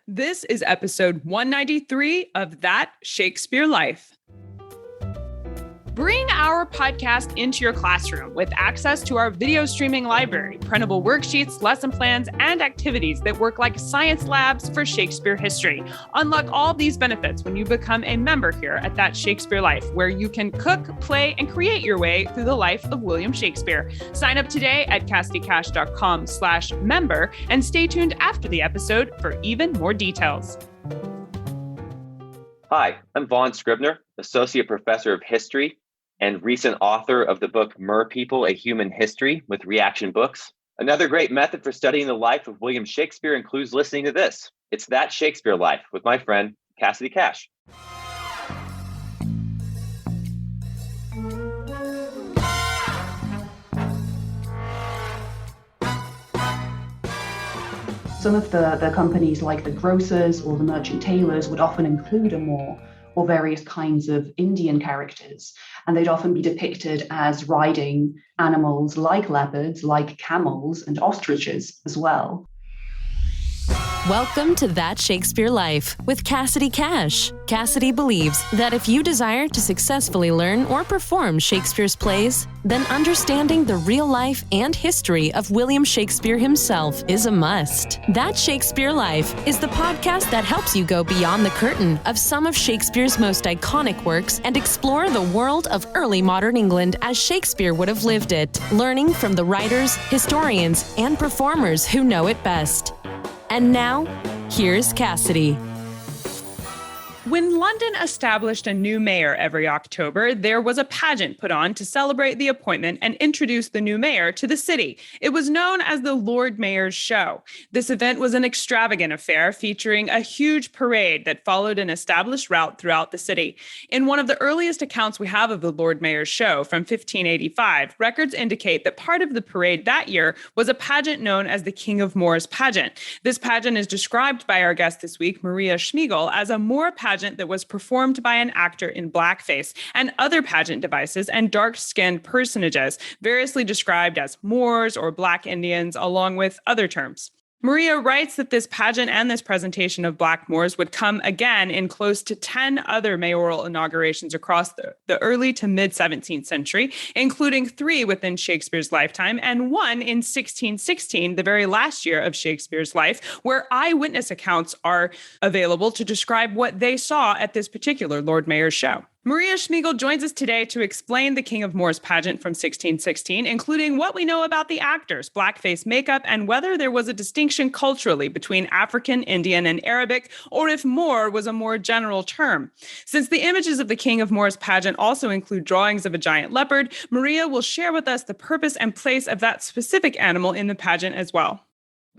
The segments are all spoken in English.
This is episode 193 of That Shakespeare Life. Bring our podcast into your classroom with access to our video streaming library, printable worksheets, lesson plans, and activities that work like science labs for Shakespeare history. Unlock all these benefits when you become a member here at That Shakespeare Life, where you can cook, play, and create your way through the life of William Shakespeare. Sign up today at cassidycash.com/member and stay tuned after the episode for even more details. Hi, I'm Vaughn Scribner, Associate Professor of History and recent author of the book Mer People, A Human History with Reaction Books. Another great method for studying the life of William Shakespeare includes listening to this. It's That Shakespeare Life with my friend, Cassidy Cash. Some of the companies like the grocers or the merchant tailors would often include a Moor or various kinds of Indian characters, and they'd often be depicted as riding animals like leopards, like camels, and ostriches as well. Welcome to That Shakespeare Life with Cassidy Cash. Cassidy believes that if you desire to successfully learn or perform Shakespeare's plays, then understanding the real life and history of William Shakespeare himself is a must. That Shakespeare Life is the podcast that helps you go beyond the curtain of some of Shakespeare's most iconic works and explore the world of early modern England as Shakespeare would have lived it, learning from the writers, historians, and performers who know it best. And now, here's Cassidy. When London established a new mayor every October, there was a pageant put on to celebrate the appointment and introduce the new mayor to the city. It was known as the Lord Mayor's Show. This event was an extravagant affair featuring a huge parade that followed an established route throughout the city. In one of the earliest accounts we have of the Lord Mayor's Show from 1585, records indicate that part of the parade that year was a pageant known as the King of Moor's Pageant. This pageant is described by our guest this week, Maria Shmygol, as a Moor pageant that was performed by an actor in blackface and other pageant devices and dark-skinned personages, variously described as Moors or Black Indians, along with other terms. Maria writes that this pageant and this presentation of Black Moors would come again in close to 10 other mayoral inaugurations across the early to mid-17th century, including 3 within Shakespeare's lifetime and 1 in 1616, the very last year of Shakespeare's life, where eyewitness accounts are available to describe what they saw at this particular Lord Mayor's Show. Maria Shmygol joins us today to explain the King of Moor's pageant from 1616, including what we know about the actors, blackface makeup, and whether there was a distinction culturally between African, Indian, and Arabic, or if Moor was a more general term. Since the images of the King of Moor's pageant also include drawings of a giant leopard, Maria will share with us the purpose and place of that specific animal in the pageant as well.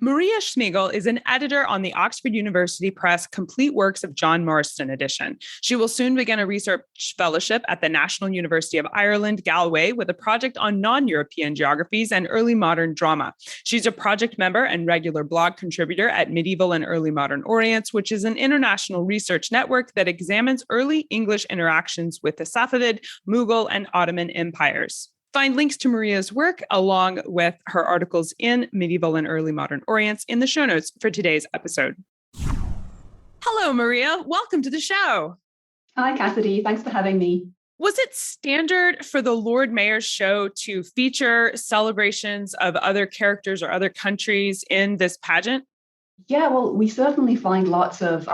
Maria Shmygol is an editor on the Oxford University Press Complete Works of John Marston edition. She will soon begin a research fellowship at the National University of Ireland, Galway, with a project on non-European geographies and early modern drama. She's a project member and regular blog contributor at Medieval and Early Modern Orients, which is an international research network that examines early English interactions with the Safavid, Mughal, and Ottoman empires. Find links to Maria's work along with her articles in Medieval and Early Modern Orients in the show notes for today's episode. Hello, Maria. Welcome to the show. Hi, Cassidy. Thanks for having me. Was it standard for the Lord Mayor's Show to feature celebrations of other characters or other countries in this pageant? Yeah, well, we certainly find lots of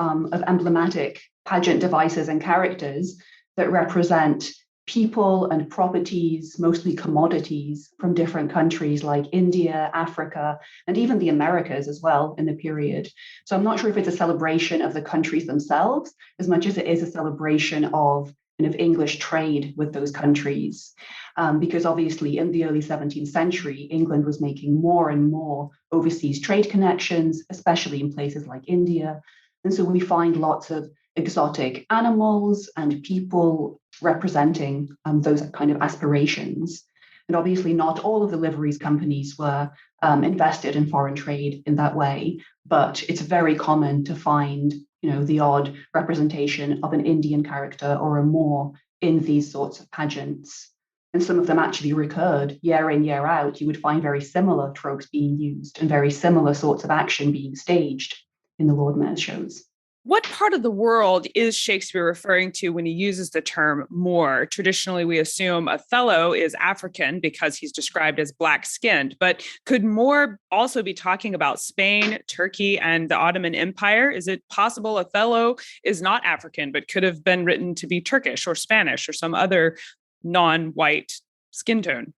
emblematic pageant devices and characters that represent people and properties, mostly commodities from different countries like India, Africa, and even the Americas as well in the period. So I'm not sure if it's a celebration of the countries themselves as much as it is a celebration of kind of English trade with those countries. Because obviously in the early 17th century, England was making more and more overseas trade connections, especially in places like India. And so we find lots of exotic animals and people representing those kind of aspirations. And obviously not all of the liveries companies were invested in foreign trade in that way, but it's very common to find, the odd representation of an Indian character or a Moor in these sorts of pageants. And some of them actually recurred year in, year out. You would find very similar tropes being used and very similar sorts of action being staged in the Lord Mayor's shows. What part of the world is Shakespeare referring to when he uses the term Moor? Traditionally, we assume Othello is African because he's described as black-skinned, but could Moor also be talking about Spain, Turkey, and the Ottoman Empire? Is it possible Othello is not African, but could have been written to be Turkish or Spanish or some other non-white skin tone?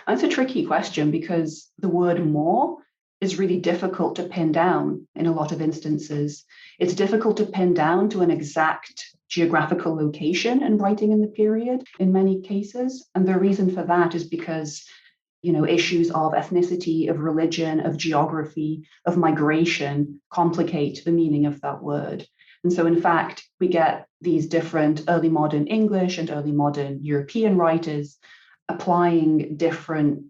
That's a tricky question because the word Moor is really difficult to pin down in a lot of instances. It's difficult to pin down to an exact geographical location in writing in the period in many cases. And the reason for that is because, issues of ethnicity, of religion, of geography, of migration complicate the meaning of that word. And so, in fact, we get these different early modern English and early modern European writers applying different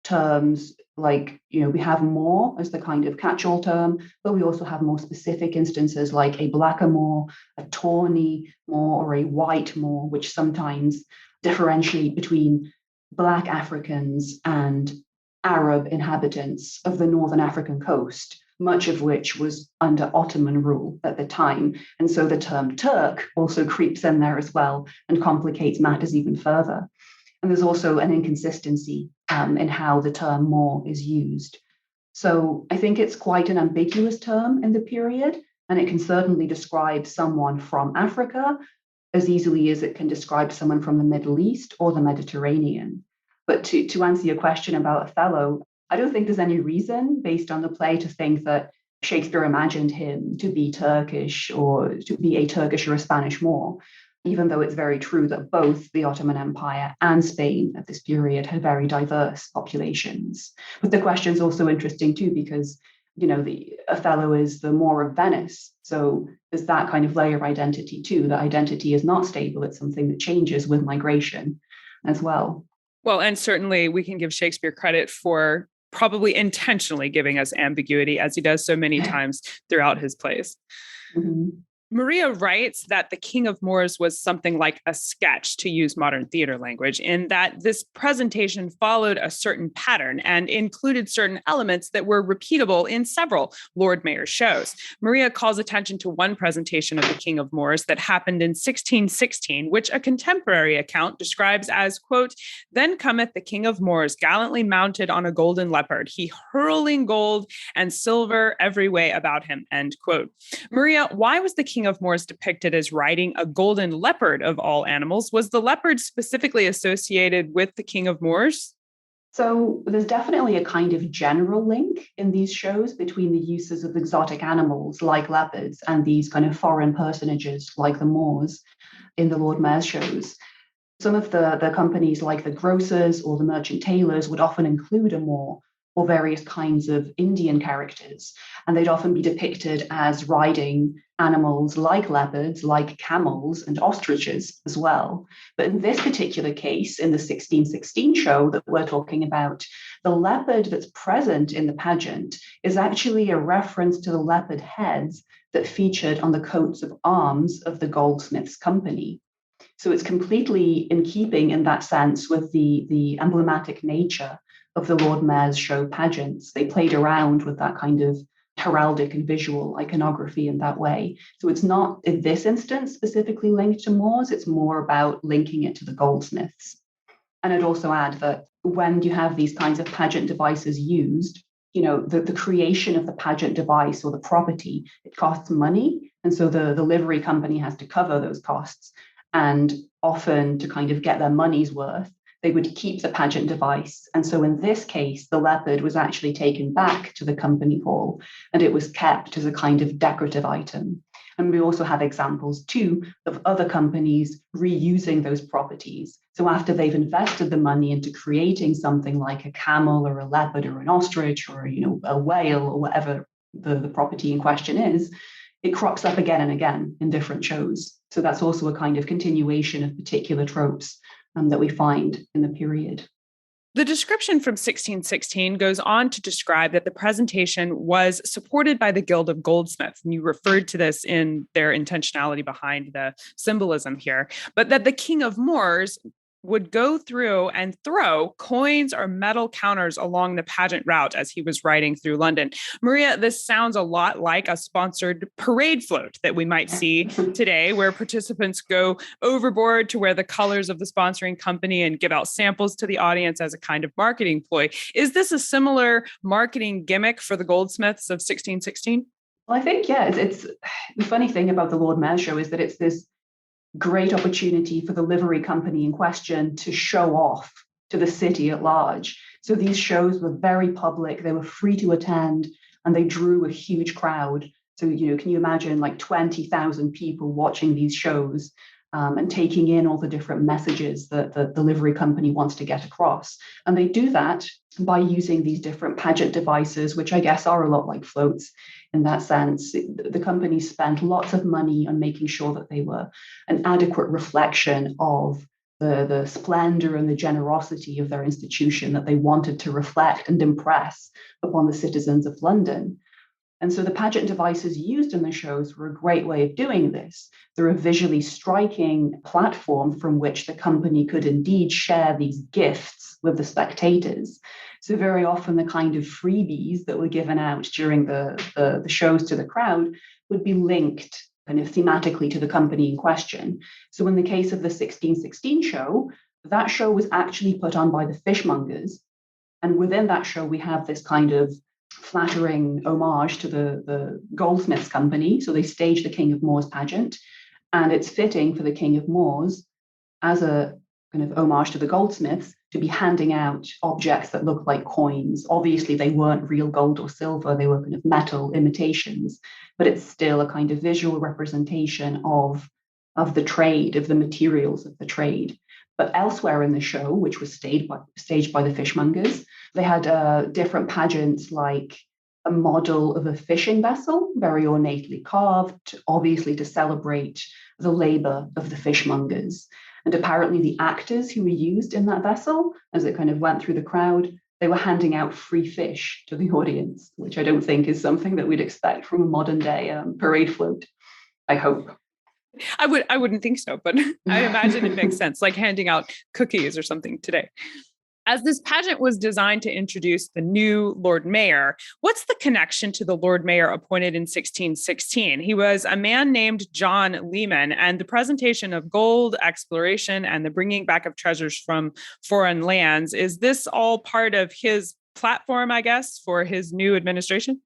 terms like, we have Moor as the kind of catch-all term, but we also have more specific instances like a blacker Moor, a tawny Moor, or a white Moor, which sometimes differentiate between Black Africans and Arab inhabitants of the Northern African coast, much of which was under Ottoman rule at the time. And so the term Turk also creeps in there as well and complicates matters even further. And there's also an inconsistency in how the term Moor is used. So I think it's quite an ambiguous term in the period, and it can certainly describe someone from Africa as easily as it can describe someone from the Middle East or the Mediterranean. But to answer your question about Othello, I don't think there's any reason based on the play to think that Shakespeare imagined him to be Turkish or to be a Turkish or a Spanish Moor, even though it's very true that both the Ottoman Empire and Spain at this period had very diverse populations. But the question is also interesting too, because, the Othello is the Moor of Venice. So there's that kind of layer of identity too. The identity is not stable. It's something that changes with migration as well. Well, and certainly we can give Shakespeare credit for probably intentionally giving us ambiguity, as he does so many times throughout his plays. Mm-hmm. Maria writes that the King of Moors was something like a sketch, to use modern theater language, in that this presentation followed a certain pattern and included certain elements that were repeatable in several Lord Mayor shows. Maria calls attention to one presentation of the King of Moors that happened in 1616, which a contemporary account describes as, quote, "Then cometh the King of Moors gallantly mounted on a golden leopard, he hurling gold and silver every way about him," end quote. Maria, why was the King of Moors depicted as riding a golden leopard of all animals? Was the leopard specifically associated with the King of Moors? So there's definitely a kind of general link in these shows between the uses of exotic animals like leopards and these kind of foreign personages like the Moors in the Lord Mayor's shows. Some of the companies like the grocers or the merchant tailors would often include a Moor or various kinds of Indian characters, and they'd often be depicted as riding animals like leopards, like camels and ostriches as well. But in this particular case, in the 1616 show that we're talking about, the leopard that's present in the pageant is actually a reference to the leopard heads that featured on the coats of arms of the goldsmiths' company. So it's completely in keeping in that sense with the emblematic nature of the Lord Mayor's show pageants. They played around with that kind of heraldic and visual iconography in that way. So it's not in this instance specifically linked to Moors, it's more about linking it to the goldsmiths. And I'd also add that when you have these kinds of pageant devices used, the creation of the pageant device or the property, it costs money. And so the livery company has to cover those costs. And often to kind of get their money's worth, they would keep the pageant device. And so in this case, the leopard was actually taken back to the company hall and it was kept as a kind of decorative item. And we also have examples too of other companies reusing those properties. So after they've invested the money into creating something like a camel or a leopard or an ostrich or, a whale or whatever the property in question is, it crops up again and again in different shows. So that's also a kind of continuation of particular tropes that we find in the period. The description from 1616 goes on to describe that the presentation was supported by the Guild of Goldsmiths, and you referred to this in their intentionality behind the symbolism here, but that the King of Moors would go through and throw coins or metal counters along the pageant route as he was riding through London. Maria, this sounds a lot like a sponsored parade float that we might see today, where participants go overboard to wear the colors of the sponsoring company and give out samples to the audience as a kind of marketing ploy. Is this a similar marketing gimmick for the goldsmiths of 1616? Well, I think, yeah, it's the funny thing about the Lord Mayor show is that it's this great opportunity for the livery company in question to show off to the city at large. So these shows were very public, they were free to attend, and they drew a huge crowd. So, can you imagine like 20,000 people watching these shows and taking in all the different messages that the livery company wants to get across? And they do that by using these different pageant devices, which I guess are a lot like floats in that sense. The company spent lots of money on making sure that they were an adequate reflection of the splendor and the generosity of their institution that they wanted to reflect and impress upon the citizens of London. And so the pageant devices used in the shows were a great way of doing this. They're a visually striking platform from which the company could indeed share these gifts with the spectators. So very often the kind of freebies that were given out during the shows to the crowd would be linked kind of thematically to the company in question. So in the case of the 1616 show, that show was actually put on by the fishmongers. And within that show, we have this kind of flattering homage to the goldsmiths company. So they staged the King of Moor's pageant, and it's fitting for the King of Moor's, as a kind of homage to the goldsmiths, to be handing out objects that look like coins. Obviously, they weren't real gold or silver, they were kind of metal imitations, but it's still a kind of visual representation of the trade, of the materials of the trade. But elsewhere in the show, which was staged by the fishmongers, they had different pageants, like a model of a fishing vessel, very ornately carved, obviously to celebrate the labor of the fishmongers. And apparently the actors who were used in that vessel, as it kind of went through the crowd, they were handing out free fish to the audience, which I don't think is something that we'd expect from a modern day parade float, I hope. I wouldn't think so, but I imagine it makes sense, like handing out cookies or something today. As this pageant was designed to introduce the new Lord Mayor, what's the connection to the Lord Mayor appointed in 1616? He was a man named John Lehman, and the presentation of gold, exploration, and the bringing back of treasures from foreign lands. Is this all part of his platform, I guess, for his new administration?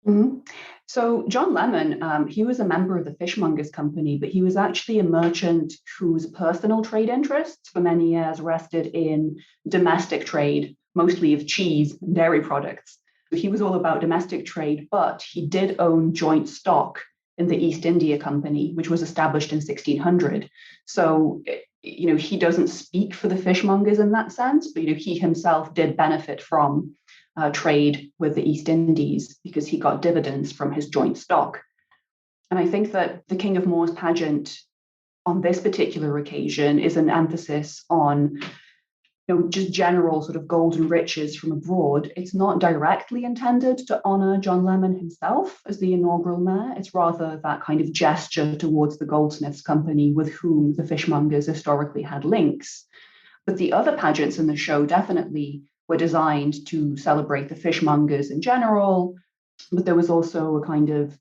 Mm-hmm. So John Lemon, he was a member of the Fishmongers Company, but he was actually a merchant whose personal trade interests for many years rested in domestic trade, mostly of cheese and dairy products. So he was all about domestic trade, but he did own joint stock in the East India Company, which was established in 1600. So, he doesn't speak for the fishmongers in that sense, but, he himself did benefit from trade with the East Indies because he got dividends from his joint stock. And I think that the King of Moor's pageant on this particular occasion is an emphasis on just general sort of golden riches from abroad. It's not directly intended to honor John Lemon himself as the inaugural mayor. It's rather that kind of gesture towards the goldsmiths company with whom the fishmongers historically had links. But the other pageants in the show definitely were designed to celebrate the fishmongers in general, but there was also a kind of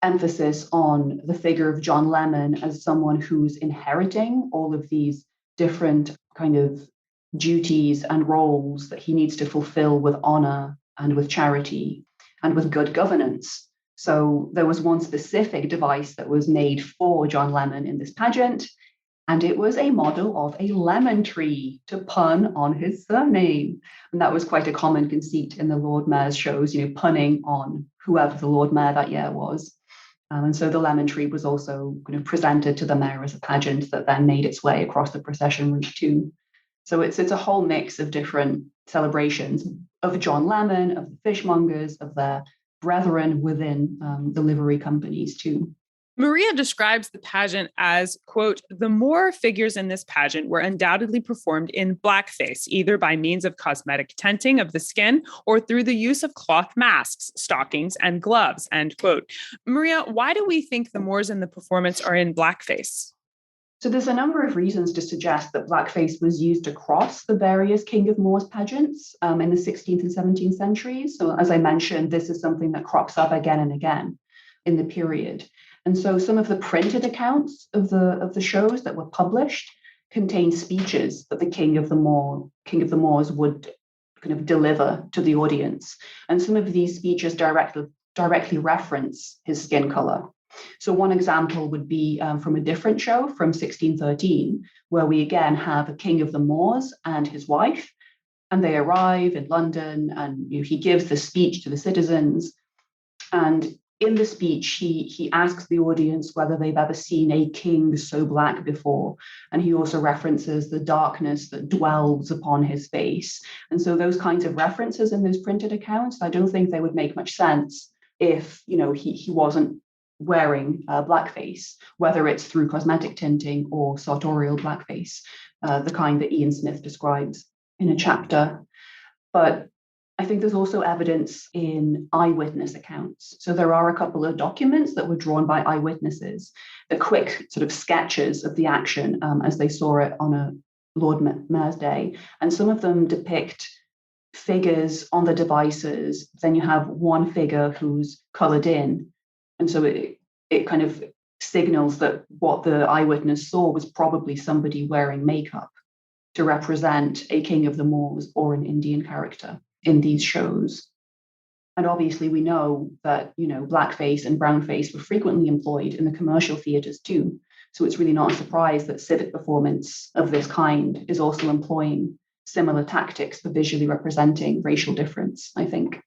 emphasis on the figure of John Lemon as someone who's inheriting all of these different kind of duties and roles that he needs to fulfill with honor and with charity and with good governance. So there was one specific device that was made for John Lemon in this pageant, and it was a model of a lemon tree to pun on his surname. And that was quite a common conceit in the Lord Mayor's shows, punning on whoever the Lord Mayor that year was. And so the lemon tree was also kind of presented to the mayor as a pageant that then made its way across the procession route too. So it's a whole mix of different celebrations of John Lemon, of the fishmongers, of their brethren within the livery companies too. Maria describes the pageant as, quote, the Moor figures in this pageant were undoubtedly performed in blackface, either by means of cosmetic tinting of the skin or through the use of cloth masks, stockings, and gloves, end quote. Maria, why do we think the Moors in the performance are in blackface? So there's a number of reasons to suggest that blackface was used across the various King of Moor's pageants in the 16th and 17th centuries. So as I mentioned, this is something that crops up again and again in the period. And so some of the printed accounts of the shows that were published contain speeches that the King of the Moors would kind of deliver to the audience. And some of these speeches directly reference his skin color. So one example would be from a different show from 1613, where we again have a King of the Moors and his wife, and they arrive in London, and he gives the speech to the citizens. And in the speech, he asks the audience whether they've ever seen a king so black before. And he also references the darkness that dwells upon his face. And so those kinds of references in those printed accounts, I don't think they would make much sense if he wasn't wearing blackface, whether it's through cosmetic tinting or sartorial blackface, the kind that Ian Smith describes in a chapter. But I think there's also evidence in eyewitness accounts. So there are a couple of documents that were drawn by eyewitnesses, the quick sort of sketches of the action as they saw it on a Lord Mayor's Day. And some of them depict figures on the devices. Then you have one figure who's colored in. And so it kind of signals that what the eyewitness saw was probably somebody wearing makeup to represent a King of the Moors or an Indian character in these shows. And obviously we know that, blackface and brownface were frequently employed in the commercial theatres too. So it's really not a surprise that civic performance of this kind is also employing similar tactics for visually representing racial difference, I think.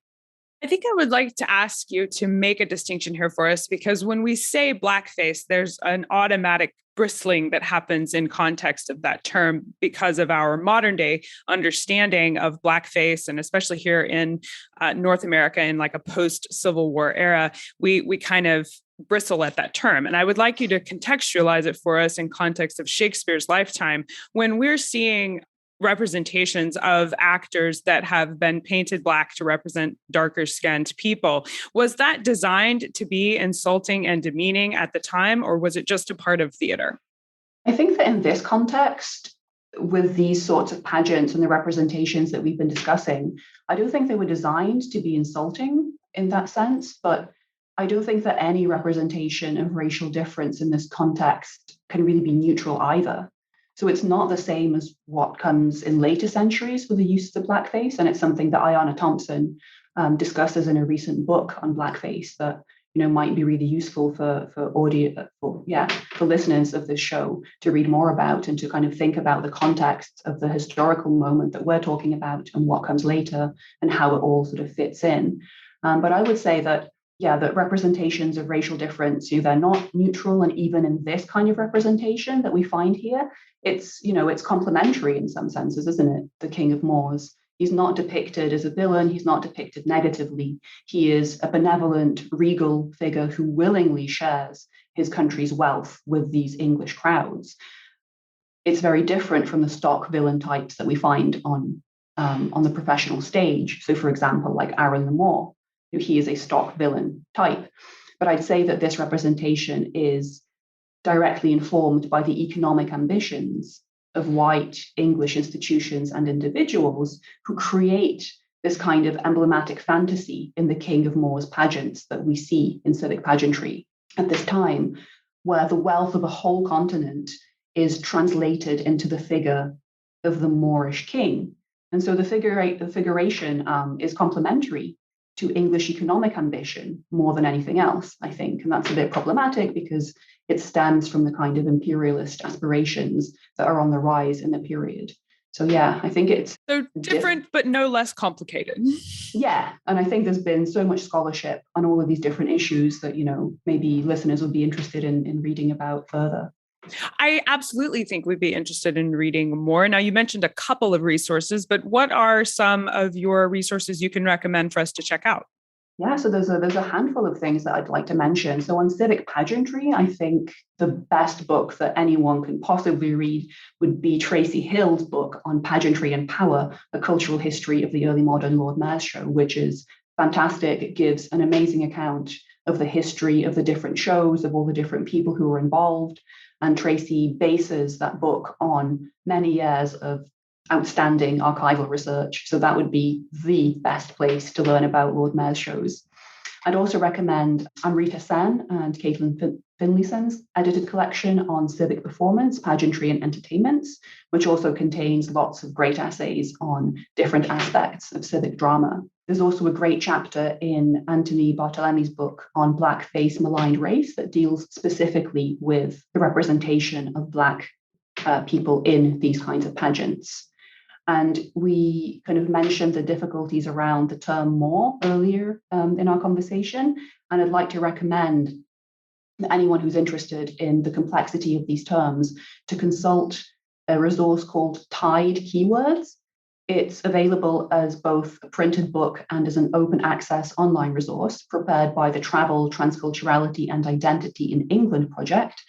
I think I would like to ask you to make a distinction here for us, because when we say blackface, there's an automatic bristling that happens in context of that term because of our modern day understanding of blackface. And especially here in North America in like a post-Civil War era, we kind of bristle at that term. And I would like you to contextualize it for us in context of Shakespeare's lifetime. When we're seeing representations of actors that have been painted black to represent darker skinned people, was that designed to be insulting and demeaning at the time, or was it just a part of theater? I think that in this context, with these sorts of pageants and the representations that we've been discussing, I don't think they were designed to be insulting in that sense, but I don't think that any representation of racial difference in this context can really be neutral either. So it's not the same as what comes in later centuries with the use of blackface. And it's something that Ayanna Thompson discusses in a recent book on blackface that might be really useful for listeners of this show to read more about and to kind of think about the context of the historical moment that we're talking about and what comes later and how it all sort of fits in. But I would say that that representations of racial difference, they're not neutral. And even in this kind of representation that we find here, it's complementary in some senses, isn't it? The King of Moors. He's not depicted as a villain. He's not depicted negatively. He is a benevolent, regal figure who willingly shares his country's wealth with these English crowds. It's very different from the stock villain types that we find on the professional stage. So, for example, like Aaron the Moor, he is a stock villain type. But I'd say that this representation is directly informed by the economic ambitions of white English institutions and individuals who create this kind of emblematic fantasy in the King of Moor's pageants that we see in civic pageantry at this time, where the wealth of a whole continent is translated into the figure of the Moorish king. And so the figuration is complementary to English economic ambition more than anything else, I think. And that's a bit problematic because it stems from the kind of imperialist aspirations that are on the rise in the period. So I think it's so different, but no less complicated. Yeah. And I think there's been so much scholarship on all of these different issues that, maybe listeners would be interested in reading about further. I absolutely think we'd be interested in reading more. Now, you mentioned a couple of resources, but what are some of your resources you can recommend for us to check out? Yeah, so there's a handful of things that I'd like to mention. So on civic pageantry, I think the best book that anyone can possibly read would be Tracy Hill's book on Pageantry and Power, A Cultural History of the Early Modern Lord Mayor's Show, which is fantastic. It gives an amazing account of the history of the different shows, of all the different people who were involved. And Tracy bases that book on many years of outstanding archival research. So that would be the best place to learn about Lord Mayor's shows. I'd also recommend Amrita Sen and Caitlin Finlayson's edited collection on civic performance, pageantry, and entertainments, which also contains lots of great essays on different aspects of civic drama. There's also a great chapter in Anthony Bartolemi's book on blackface maligned race that deals specifically with the representation of Black people in these kinds of pageants. And we kind of mentioned the difficulties around the term Moor earlier in our conversation. And I'd like to recommend anyone who's interested in the complexity of these terms to consult a resource called Tide Keywords. It's available as both a printed book and as an open access online resource prepared by the Travel, Transculturality and Identity in England project.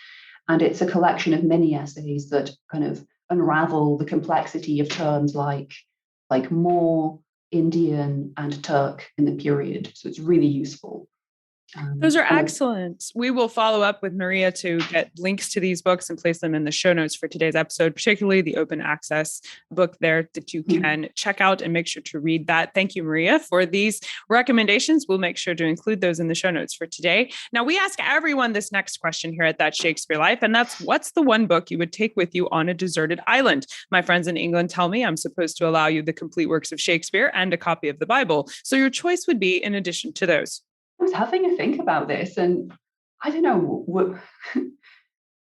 And it's a collection of mini essays that kind of unravel the complexity of terms like Moor, Indian, and Turk in the period. So it's really useful. Those are excellent. We will follow up with Maria to get links to these books and place them in the show notes for today's episode, particularly the open access book there that you can check out and make sure to read that. Thank you, Maria, for these recommendations. We'll make sure to include those in the show notes for today. Now, we ask everyone this next question here at That Shakespeare Life, and that's, what's the one book you would take with you on a deserted island? My friends in England tell me I'm supposed to allow you the complete works of Shakespeare and a copy of the Bible. So your choice would be in addition to those. I was having a think about this, and I don't know,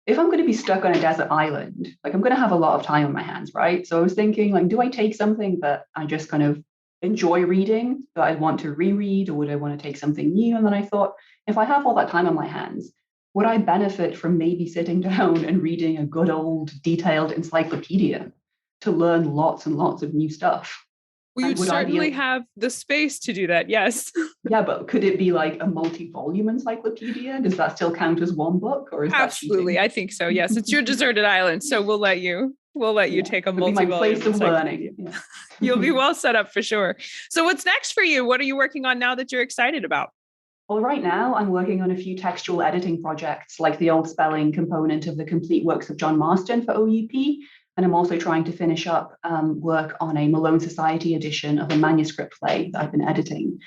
if I'm going to be stuck on a desert island, I'm going to have a lot of time on my hands, right? So I was thinking, do I take something that I just kind of enjoy reading, that I want to reread, or would I want to take something new? And then I thought, if I have all that time on my hands, would I benefit from maybe sitting down and reading a good old detailed encyclopedia to learn lots and lots of new stuff? Well, you'd certainly have the space to do that, yes. Yeah, but could it be like a multi-volume encyclopedia? Does that still count as one book, or is Absolutely, I think so. Yes, it's your deserted island, so we'll let you take a multi-volume. My place of learning. Yeah. You'll be well set up for sure. So, what's next for you? What are you working on now that you're excited about? Well, right now I'm working on a few textual editing projects, like the old spelling component of the complete works of John Marston for OUP. And I'm also trying to finish up work on a Malone Society edition of a manuscript play that I've been editing.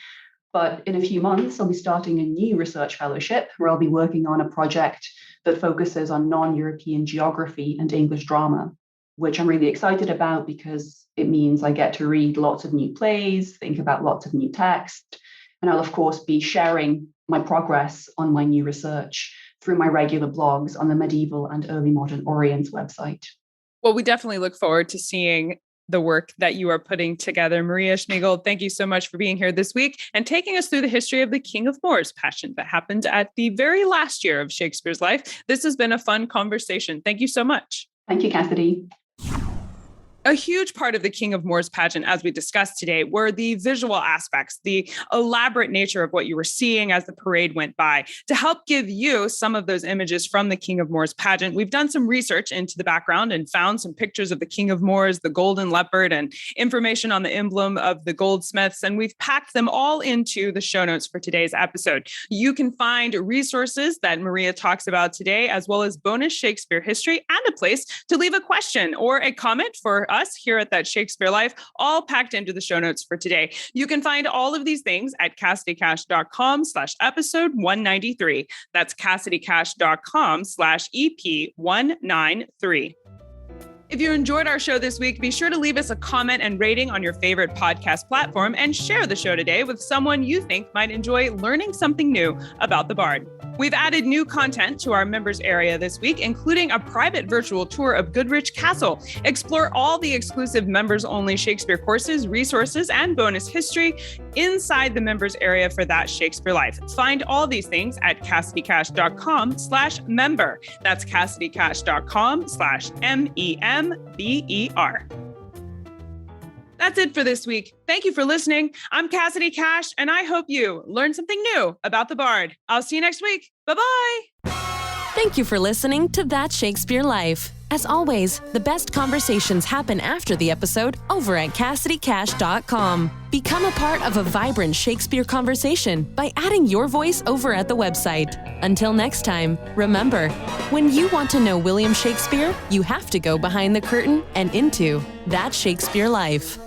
But in a few months, I'll be starting a new research fellowship where I'll be working on a project that focuses on non-European geography and English drama, which I'm really excited about because it means I get to read lots of new plays, think about lots of new text, and I'll, of course, be sharing my progress on my new research through my regular blogs on the Medieval and Early Modern Orient website. Well, we definitely look forward to seeing the work that you are putting together. Maria Shmygol, thank you so much for being here this week and taking us through the history of the King of Moor's pageant that happened at the very last year of Shakespeare's life. This has been a fun conversation. Thank you so much. Thank you, Cassidy. A huge part of the King of Moor's pageant, as we discussed today, were the visual aspects, the elaborate nature of what you were seeing as the parade went by. To help give you some of those images from the King of Moor's pageant, we've done some research into the background and found some pictures of the King of Moor's, the golden leopard, and information on the emblem of the goldsmiths, and we've packed them all into the show notes for today's episode. You can find resources that Maria talks about today, as well as bonus Shakespeare history and a place to leave a question or a comment for us here at That Shakespeare Life, all packed into the show notes for today. You can find all of these things at CassidyCash.com/episode 193. That's CassidyCash.com/EP193. If you enjoyed our show this week, be sure to leave us a comment and rating on your favorite podcast platform and share the show today with someone you think might enjoy learning something new about the Bard. We've added new content to our members area this week, including a private virtual tour of Goodrich Castle. Explore all the exclusive members-only Shakespeare courses, resources, and bonus history inside the members area for That Shakespeare Life. Find all these things at CassidyCash.com/member. That's CassidyCash.com/MEMBER. That's it for this week. Thank you for listening. I'm Cassidy Cash, and I hope you learned something new about the Bard. I'll see you next week. Bye-bye. Thank you for listening to That Shakespeare Life. As always, the best conversations happen after the episode over at CassidyCash.com. Become a part of a vibrant Shakespeare conversation by adding your voice over at the website. Until next time, remember, when you want to know William Shakespeare, you have to go behind the curtain and into that Shakespeare life.